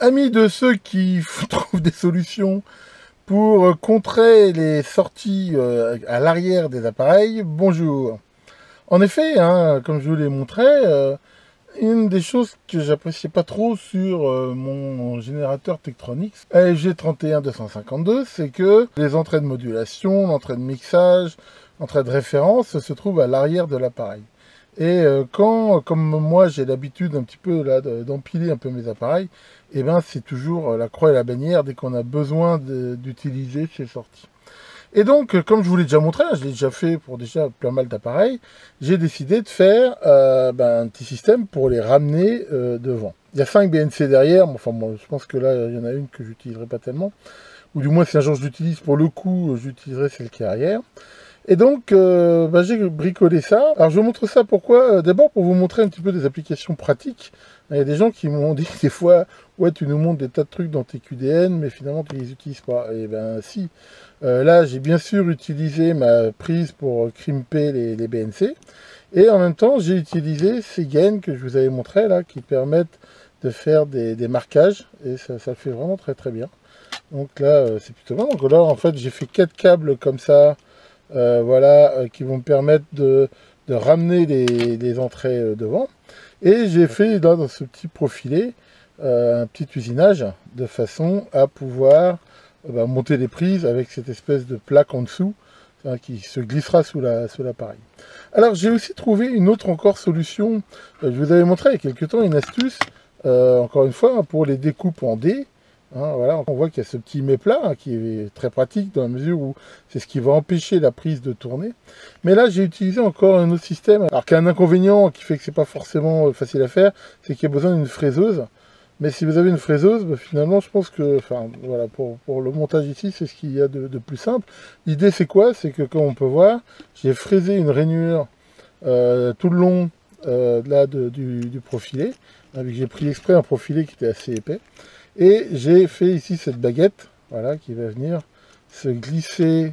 Amis de ceux qui trouvent des solutions pour contrer les sorties à l'arrière des appareils, bonjour. En effet, hein, comme je vous l'ai montré, une des choses que j'appréciais pas trop sur mon générateur Tektronix AFG31252, c'est que les entrées de modulation, l'entrée de mixage, l'entrée de référence se trouvent à l'arrière de l'appareil. Et quand, comme moi, j'ai l'habitude un petit peu là d'empiler un peu mes appareils, et ben c'est toujours la croix et la bannière dès qu'on a besoin d'utiliser ces sorties. Et donc, comme je vous l'ai déjà montré, je l'ai déjà fait pour déjà plein mal d'appareils, j'ai décidé de faire un petit système pour les ramener devant. Il y a 5 BNC derrière, enfin moi, je pense que là, il y en a une que j'utiliserai pas tellement, ou du moins si un jour je l'utilise pour le coup, j'utiliserai celle qui est arrière. Et donc, j'ai bricolé ça. Alors, je vous montre ça pourquoi. D'abord, pour vous montrer un petit peu des applications pratiques. Il y a des gens qui m'ont dit des fois, ouais, tu nous montres des tas de trucs dans tes QDN, mais finalement, tu les utilises pas. Et ben, si. Là, j'ai bien sûr utilisé ma prise pour crimper les BNC. Et en même temps, j'ai utilisé ces gaines que je vous avais montré là, qui permettent de faire des marquages. Et ça le fait vraiment très très bien. Donc là, c'est plutôt bien. Donc là, en fait, j'ai fait 4 câbles comme ça. Qui vont me permettre de ramener les entrées devant. Et j'ai fait là, dans ce petit profilé un petit usinage de façon à pouvoir monter les prises avec cette espèce de plaque en dessous qui se glissera sous l'appareil. Alors j'ai aussi trouvé une autre encore solution. Je vous avais montré il y a quelques temps une astuce, encore une fois, pour les découpes en dés. Voilà, on voit qu'il y a ce petit méplat qui est très pratique dans la mesure où c'est ce qui va empêcher la prise de tourner. Mais là, j'ai utilisé encore un autre système, alors qu'il y a un inconvénient qui fait que c'est pas forcément facile à faire, c'est qu'il y a besoin d'une fraiseuse. Mais si vous avez une fraiseuse, finalement, je pense que, voilà, pour le montage ici, c'est ce qu'il y a de plus simple. L'idée, c'est quoi? C'est que, comme on peut voir, j'ai fraisé une rainure tout le long du profilé. J'ai pris exprès un profilé qui était assez épais. Et j'ai fait ici cette baguette, voilà, qui va venir se glisser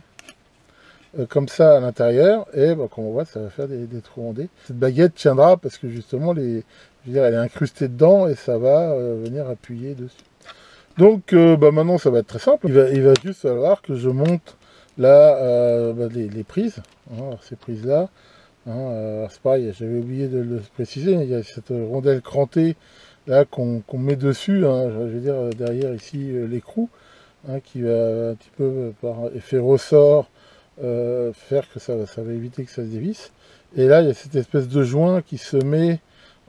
comme ça à l'intérieur. Et comme on voit, ça va faire des trous en dés. Cette baguette tiendra parce que justement, elle est incrustée dedans et ça va venir appuyer dessus. Donc maintenant, ça va être très simple. Il va juste falloir que je monte là les prises. Alors, ces prises-là, c'est pareil, j'avais oublié de le préciser, il y a cette rondelle crantée là qu'on met dessus, je veux dire derrière ici l'écrou, qui va un petit peu par effet ressort faire que ça va éviter que ça se dévisse. Et là il y a cette espèce de joint qui se met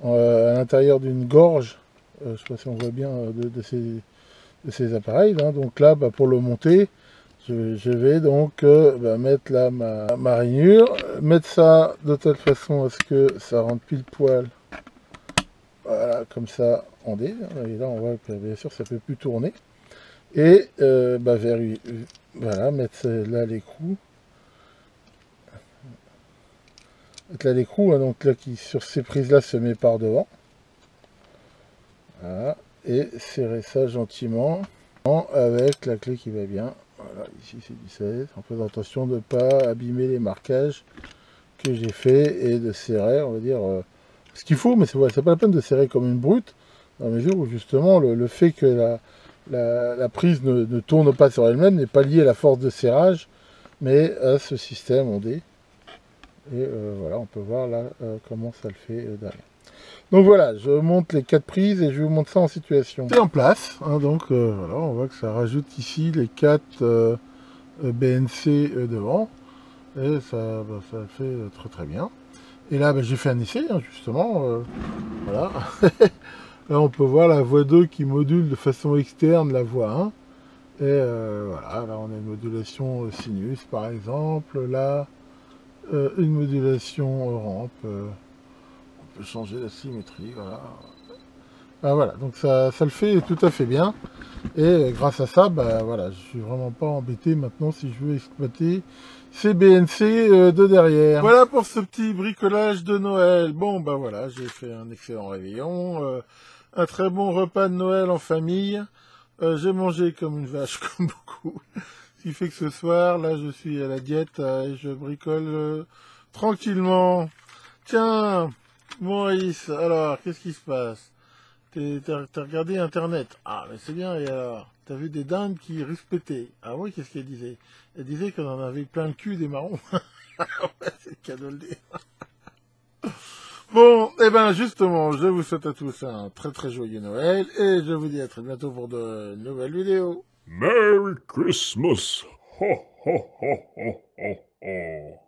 à l'intérieur d'une gorge, je ne sais pas si on voit bien de ces appareils, donc là pour le monter, je vais donc mettre là ma rainure, mettre ça de telle façon à ce que ça rentre pile poil, voilà, comme ça en D. Et là on voit que bien sûr ça ne peut plus tourner. Et voilà, mettre là l'écrou. Mettre là l'écrou, donc là qui sur ces prises là se met par devant. Voilà. Et serrer ça gentiment avec la clé qui va bien. Voilà, ici c'est du 16, en faisant attention de ne pas abîmer les marquages que j'ai fait et de serrer, on va dire, ce qu'il faut, mais c'est pas la peine de serrer comme une brute, dans la mesure où justement le fait que la prise ne tourne pas sur elle-même n'est pas lié à la force de serrage, mais à ce système en D. Et voilà, on peut voir là comment ça le fait derrière. Donc voilà, je monte les 4 prises et je vous montre ça en situation. C'est en place, donc voilà, on voit que ça rajoute ici les 4 BNC devant. Et ça le fait très très bien. Et là, j'ai fait un essai, justement. Voilà. Là, on peut voir la voie 2 qui module de façon externe la voie 1. Et voilà, là, on a une modulation sinus, par exemple. Là, une modulation rampe. On peut changer la symétrie, voilà. Voilà, donc ça le fait tout à fait bien. Et grâce à ça, voilà, je suis vraiment pas embêté maintenant si je veux exploiter ces BNC de derrière. Voilà pour ce petit bricolage de Noël. Bon, voilà, j'ai fait un excellent réveillon, un très bon repas de Noël en famille. J'ai mangé comme une vache, comme beaucoup. Ce qui fait que ce soir, là, je suis à la diète et je bricole tranquillement. Tiens, Maurice, alors, qu'est-ce qui se passe? T'as regardé Internet. Ah, mais c'est bien, et alors? T'as vu des dindes qui respectaient. Ah oui, qu'est-ce qu'elle disait? Elle disait qu'on en avait plein le cul des marrons. Ouais, c'est le cas de le dire. Bon, eh ben justement, je vous souhaite à tous un très très joyeux Noël et je vous dis à très bientôt pour de nouvelles vidéos. Merry Christmas! Ho, ho, ho, ho, ho, ho.